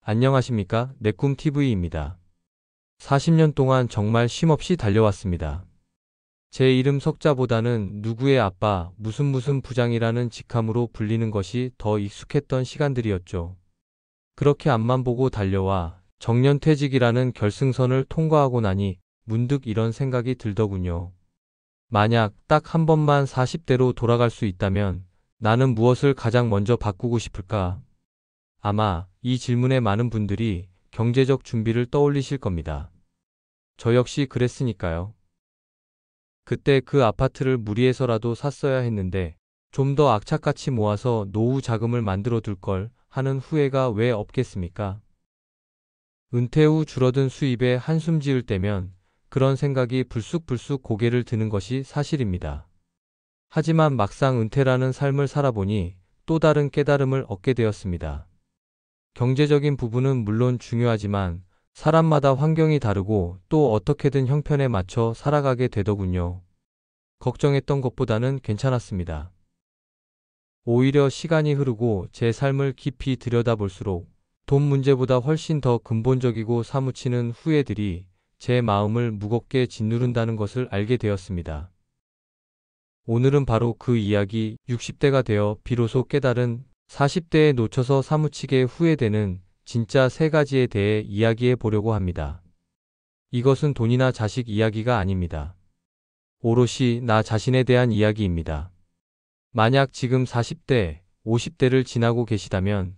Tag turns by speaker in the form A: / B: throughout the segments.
A: 안녕하십니까? 내꿈TV입니다. 40년 동안 정말 쉼없이 달려왔습니다. 제 이름 석자보다는 누구의 아빠 무슨 부장이라는 직함으로 불리는 것이 더 익숙했던 시간들이었죠. 그렇게 앞만 보고 달려와 정년퇴직이라는 결승선을 통과하고 나니 문득 이런 생각이 들더군요. 만약 딱 한 번만 40대로 돌아갈 수 있다면 나는 무엇을 가장 먼저 바꾸고 싶을까? 아마 이 질문에 많은 분들이 경제적 준비를 떠올리실 겁니다. 저 역시 그랬으니까요. 그때 그 아파트를 무리해서라도 샀어야 했는데 좀 더 악착같이 모아서 노후 자금을 만들어 둘 걸 하는 후회가 왜 없겠습니까? 은퇴 후 줄어든 수입에 한숨 지을 때면 그런 생각이 불쑥불쑥 고개를 드는 것이 사실입니다. 하지만 막상 은퇴라는 삶을 살아보니 또 다른 깨달음을 얻게 되었습니다. 경제적인 부분은 물론 중요하지만 사람마다 환경이 다르고 또 어떻게든 형편에 맞춰 살아가게 되더군요. 걱정했던 것보다는 괜찮았습니다. 오히려 시간이 흐르고 제 삶을 깊이 들여다볼수록 돈 문제보다 훨씬 더 근본적이고 사무치는 후회들이 제 마음을 무겁게 짓누른다는 것을 알게 되었습니다. 오늘은 바로 그 이야기 60대가 되어 비로소 깨달은 40대에 놓쳐서 사무치게 후회되는 진짜 세 가지에 대해 이야기해 보려고 합니다. 이것은 돈이나 자식 이야기가 아닙니다. 오롯이 나 자신에 대한 이야기입니다. 만약 지금 40대, 50대를 지나고 계시다면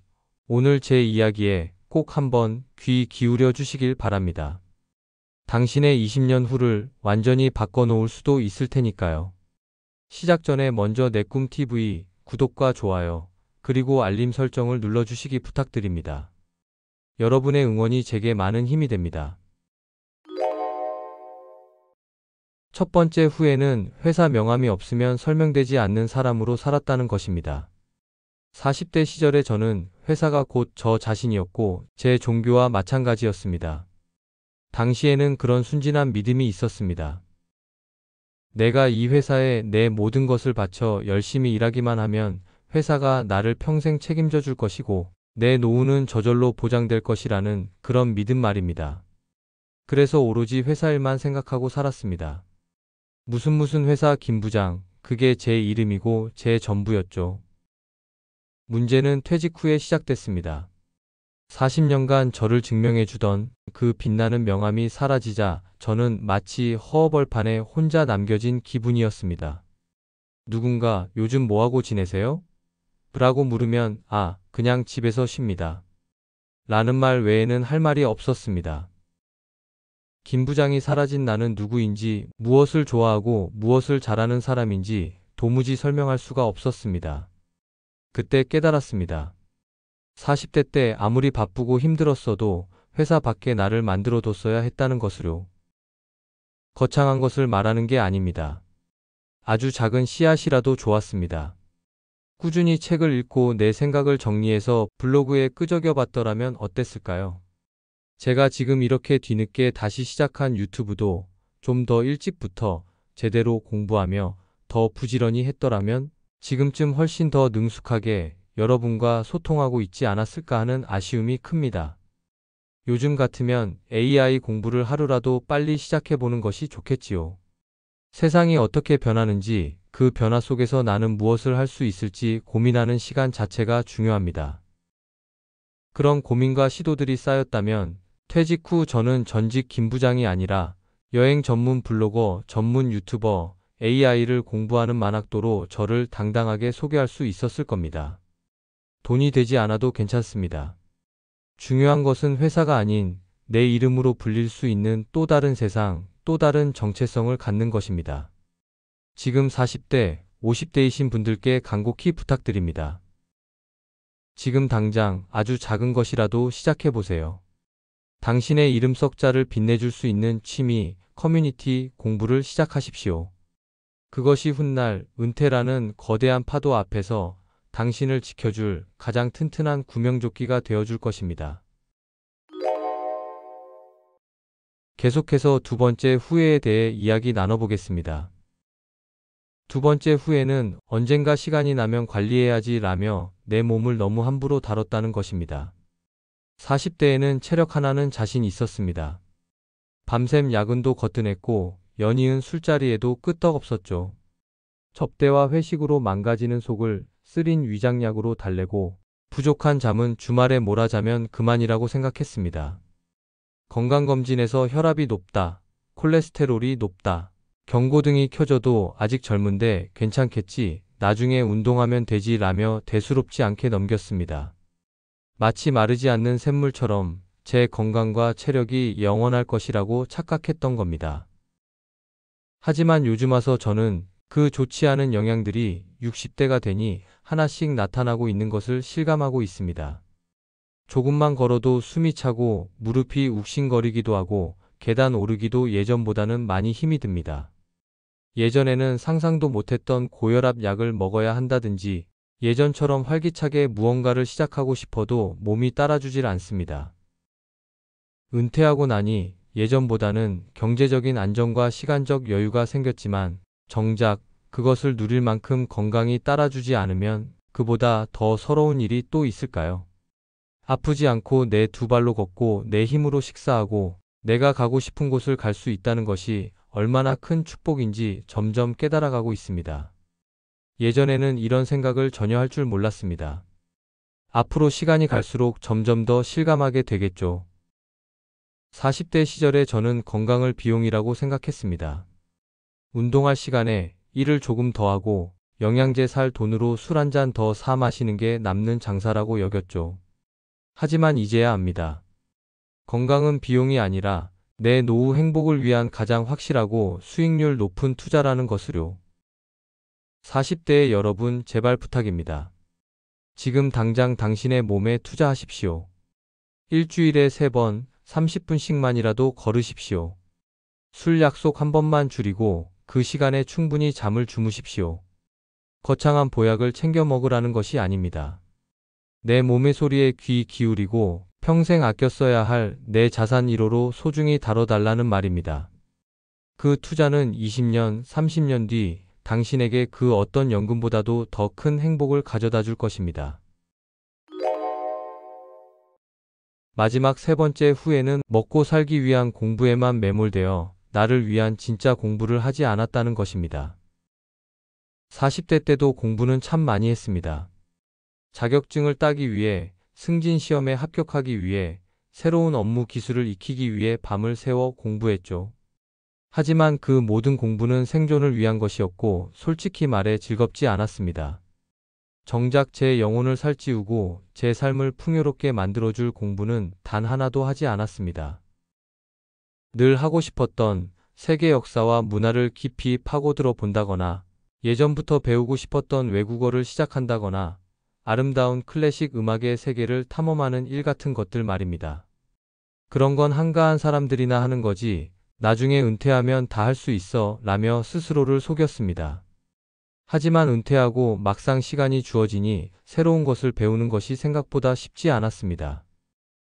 A: 오늘 제 이야기에 꼭 한번 귀 기울여 주시길 바랍니다. 당신의 20년 후를 완전히 바꿔놓을 수도 있을 테니까요. 시작 전에 먼저 내꿈TV 구독과 좋아요, 그리고 알림 설정을 눌러주시기 부탁드립니다. 여러분의 응원이 제게 많은 힘이 됩니다. 첫 번째 후회는 회사 명함이 없으면 설명되지 않는 사람으로 살았다는 것입니다. 40대 시절에 저는 회사가 곧 저 자신이었고 제 종교와 마찬가지였습니다. 당시에는 그런 순진한 믿음이 있었습니다. 내가 이 회사에 내 모든 것을 바쳐 열심히 일하기만 하면 회사가 나를 평생 책임져 줄 것이고 내 노후는 저절로 보장될 것이라는 그런 믿음 말입니다. 그래서 오로지 회사 일만 생각하고 살았습니다. 무슨 회사 김 부장, 그게 제 이름이고 제 전부였죠. 문제는 퇴직 후에 시작됐습니다. 40년간 저를 증명해 주던 그 빛나는 명함이 사라지자 저는 마치 허허벌판에 혼자 남겨진 기분이었습니다. 누군가 요즘 뭐하고 지내세요? 라고 물으면 그냥 집에서 쉽니다. 라는 말 외에는 할 말이 없었습니다. 김 부장이 사라진 나는 누구인지, 무엇을 좋아하고 무엇을 잘하는 사람인지 도무지 설명할 수가 없었습니다. 그때 깨달았습니다. 40대 때 아무리 바쁘고 힘들었어도 회사 밖에 나를 만들어 뒀어야 했다는 것으로. 거창한 것을 말하는 게 아닙니다. 아주 작은 씨앗이라도 좋았습니다. 꾸준히 책을 읽고 내 생각을 정리해서 블로그에 끄적여 봤더라면 어땠을까요? 제가 지금 이렇게 뒤늦게 다시 시작한 유튜브도 좀 더 일찍부터 제대로 공부하며 더 부지런히 했더라면 지금쯤 훨씬 더 능숙하게 여러분과 소통하고 있지 않았을까 하는 아쉬움이 큽니다. 요즘 같으면 AI 공부를 하루라도 빨리 시작해보는 것이 좋겠지요. 세상이 어떻게 변하는지 그 변화 속에서 나는 무엇을 할 수 있을지 고민하는 시간 자체가 중요합니다. 그런 고민과 시도들이 쌓였다면 퇴직 후 저는 전직 김 부장이 아니라 여행 전문 블로거, 전문 유튜버, AI를 공부하는 만학도로 저를 당당하게 소개할 수 있었을 겁니다. 돈이 되지 않아도 괜찮습니다. 중요한 것은 회사가 아닌 내 이름으로 불릴 수 있는 또 다른 세상, 또 다른 정체성을 갖는 것입니다. 지금 40대, 50대이신 분들께 간곡히 부탁드립니다. 지금 당장 아주 작은 것이라도 시작해보세요. 당신의 이름 석자를 빛내줄 수 있는 취미, 커뮤니티, 공부를 시작하십시오. 그것이 훗날 은퇴라는 거대한 파도 앞에서 당신을 지켜줄 가장 튼튼한 구명조끼가 되어줄 것입니다. 계속해서 두 번째 후회에 대해 이야기 나눠보겠습니다. 두 번째 후회는 언젠가 시간이 나면 관리해야지 라며 내 몸을 너무 함부로 다뤘다는 것입니다. 40대에는 체력 하나는 자신 있었습니다. 밤샘 야근도 거뜬했고 연이은 술자리에도 끄떡없었죠. 접대와 회식으로 망가지는 속을 쓰린 위장약으로 달래고 부족한 잠은 주말에 몰아자면 그만이라고 생각했습니다. 건강검진에서 혈압이 높다, 콜레스테롤이 높다, 경고등이 켜져도 아직 젊은데 괜찮겠지, 나중에 운동하면 되지 라며 대수롭지 않게 넘겼습니다. 마치 마르지 않는 샘물처럼 제 건강과 체력이 영원할 것이라고 착각했던 겁니다. 하지만 요즘 와서 저는 그 좋지 않은 영향들이 60대가 되니 하나씩 나타나고 있는 것을 실감하고 있습니다. 조금만 걸어도 숨이 차고 무릎이 욱신거리기도 하고 계단 오르기도 예전보다는 많이 힘이 듭니다. 예전에는 상상도 못했던 고혈압 약을 먹어야 한다든지 예전처럼 활기차게 무언가를 시작하고 싶어도 몸이 따라주질 않습니다. 은퇴하고 나니 예전보다는 경제적인 안정과 시간적 여유가 생겼지만 정작 그것을 누릴 만큼 건강이 따라주지 않으면 그보다 더 서러운 일이 또 있을까요? 아프지 않고 내 두 발로 걷고 내 힘으로 식사하고 내가 가고 싶은 곳을 갈 수 있다는 것이 얼마나 큰 축복인지 점점 깨달아가고 있습니다. 예전에는 이런 생각을 전혀 할 줄 몰랐습니다. 앞으로 시간이 갈수록 점점 더 실감하게 되겠죠. 40대 시절에 저는 건강을 비용이라고 생각했습니다. 운동할 시간에 일을 조금 더 하고 영양제 살 돈으로 술 한 잔 더 사 마시는 게 남는 장사라고 여겼죠. 하지만 이제야 압니다. 건강은 비용이 아니라 내 노후 행복을 위한 가장 확실하고 수익률 높은 투자라는 것을요. 40대의 여러분, 제발 부탁입니다. 지금 당장 당신의 몸에 투자하십시오. 일주일에 3번, 30분씩만이라도 걸으십시오. 술 약속 한 번만 줄이고 그 시간에 충분히 잠을 주무십시오. 거창한 보약을 챙겨 먹으라는 것이 아닙니다. 내 몸의 소리에 귀 기울이고 평생 아껴 써야 할 내 자산 1호로 소중히 다뤄달라는 말입니다. 그 투자는 20년, 30년 뒤 당신에게 그 어떤 연금보다도 더 큰 행복을 가져다 줄 것입니다. 마지막 세 번째 후회는 먹고 살기 위한 공부에만 매몰되어 나를 위한 진짜 공부를 하지 않았다는 것입니다. 40대 때도 공부는 참 많이 했습니다. 자격증을 따기 위해, 승진 시험에 합격하기 위해, 새로운 업무 기술을 익히기 위해 밤을 새워 공부했죠. 하지만 그 모든 공부는 생존을 위한 것이었고 솔직히 말해 즐겁지 않았습니다. 정작 제 영혼을 살찌우고 제 삶을 풍요롭게 만들어줄 공부는 단 하나도 하지 않았습니다. 늘 하고 싶었던 세계 역사와 문화를 깊이 파고들어 본다거나 예전부터 배우고 싶었던 외국어를 시작한다거나 아름다운 클래식 음악의 세계를 탐험하는 일 같은 것들 말입니다. 그런 건 한가한 사람들이나 하는 거지 나중에 은퇴하면 다 할 수 있어 라며 스스로를 속였습니다. 하지만 은퇴하고 막상 시간이 주어지니 새로운 것을 배우는 것이 생각보다 쉽지 않았습니다.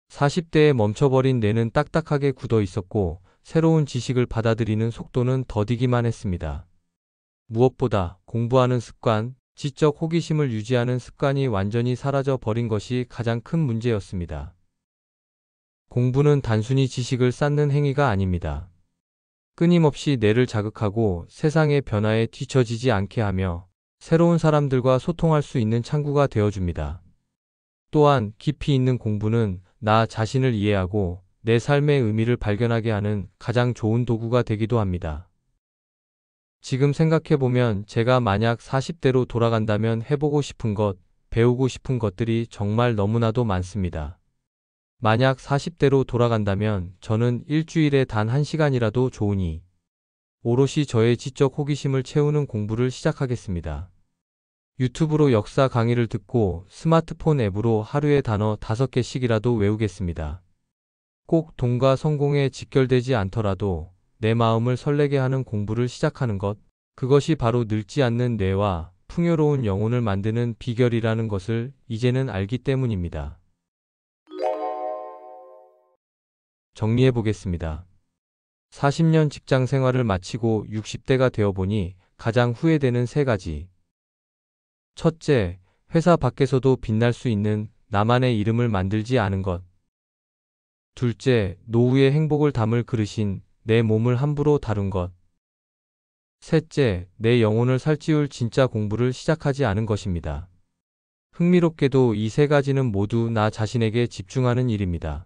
A: 40대에 멈춰버린 뇌는 딱딱하게 굳어 있었고 새로운 지식을 받아들이는 속도는 더디기만 했습니다. 무엇보다 공부하는 습관, 지적 호기심을 유지하는 습관이 완전히 사라져 버린 것이 가장 큰 문제였습니다. 공부는 단순히 지식을 쌓는 행위가 아닙니다. 끊임없이 뇌를 자극하고 세상의 변화에 뒤처지지 않게 하며 새로운 사람들과 소통할 수 있는 창구가 되어줍니다. 또한 깊이 있는 공부는 나 자신을 이해하고 내 삶의 의미를 발견하게 하는 가장 좋은 도구가 되기도 합니다. 지금 생각해보면 제가 만약 40대로 돌아간다면 해보고 싶은 것, 배우고 싶은 것들이 정말 너무나도 많습니다. 만약 40대로 돌아간다면 저는 일주일에 단 1시간이라도 좋으니 오롯이 저의 지적 호기심을 채우는 공부를 시작하겠습니다. 유튜브로 역사 강의를 듣고 스마트폰 앱으로 하루에 단어 5개씩이라도 외우겠습니다. 꼭 돈과 성공에 직결되지 않더라도 내 마음을 설레게 하는 공부를 시작하는 것, 그것이 바로 늙지 않는 뇌와 풍요로운 영혼을 만드는 비결이라는 것을 이제는 알기 때문입니다. 정리해 보겠습니다. 40년 직장 생활을 마치고 60대가 되어보니 가장 후회되는 3가지. 첫째, 회사 밖에서도 빛날 수 있는 나만의 이름을 만들지 않은 것. 둘째, 노후의 행복을 담을 그릇인 내 몸을 함부로 다룬 것. 셋째, 내 영혼을 살찌울 진짜 공부를 시작하지 않은 것입니다. 흥미롭게도 이 세 가지는 모두 나 자신에게 집중하는 일입니다.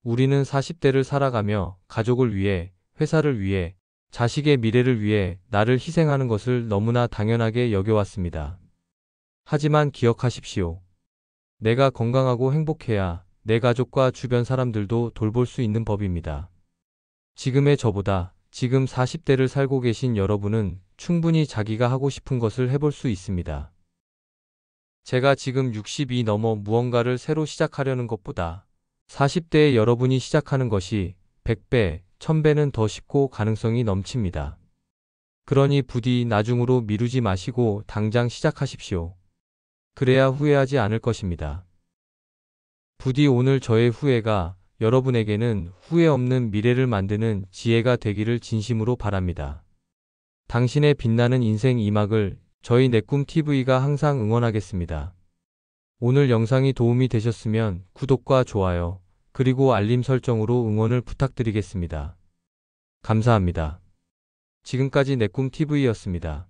A: 우리는 40대를 살아가며 가족을 위해, 회사를 위해, 자식의 미래를 위해 나를 희생하는 것을 너무나 당연하게 여겨왔습니다. 하지만 기억하십시오. 내가 건강하고 행복해야 내 가족과 주변 사람들도 돌볼 수 있는 법입니다. 지금의 저보다 지금 40대를 살고 계신 여러분은 충분히 자기가 하고 싶은 것을 해볼 수 있습니다. 제가 지금 60이 넘어 무언가를 새로 시작하려는 것보다 40대의 여러분이 시작하는 것이 100배, 1000배는 더 쉽고 가능성이 넘칩니다. 그러니 부디 나중으로 미루지 마시고 당장 시작하십시오. 그래야 후회하지 않을 것입니다. 부디 오늘 저의 후회가 여러분에게는 후회 없는 미래를 만드는 지혜가 되기를 진심으로 바랍니다. 당신의 빛나는 인생 2막을 저희 내꿈TV가 항상 응원하겠습니다. 오늘 영상이 도움이 되셨으면 구독과 좋아요, 그리고 알림 설정으로 응원을 부탁드리겠습니다. 감사합니다. 지금까지 내꿈TV였습니다.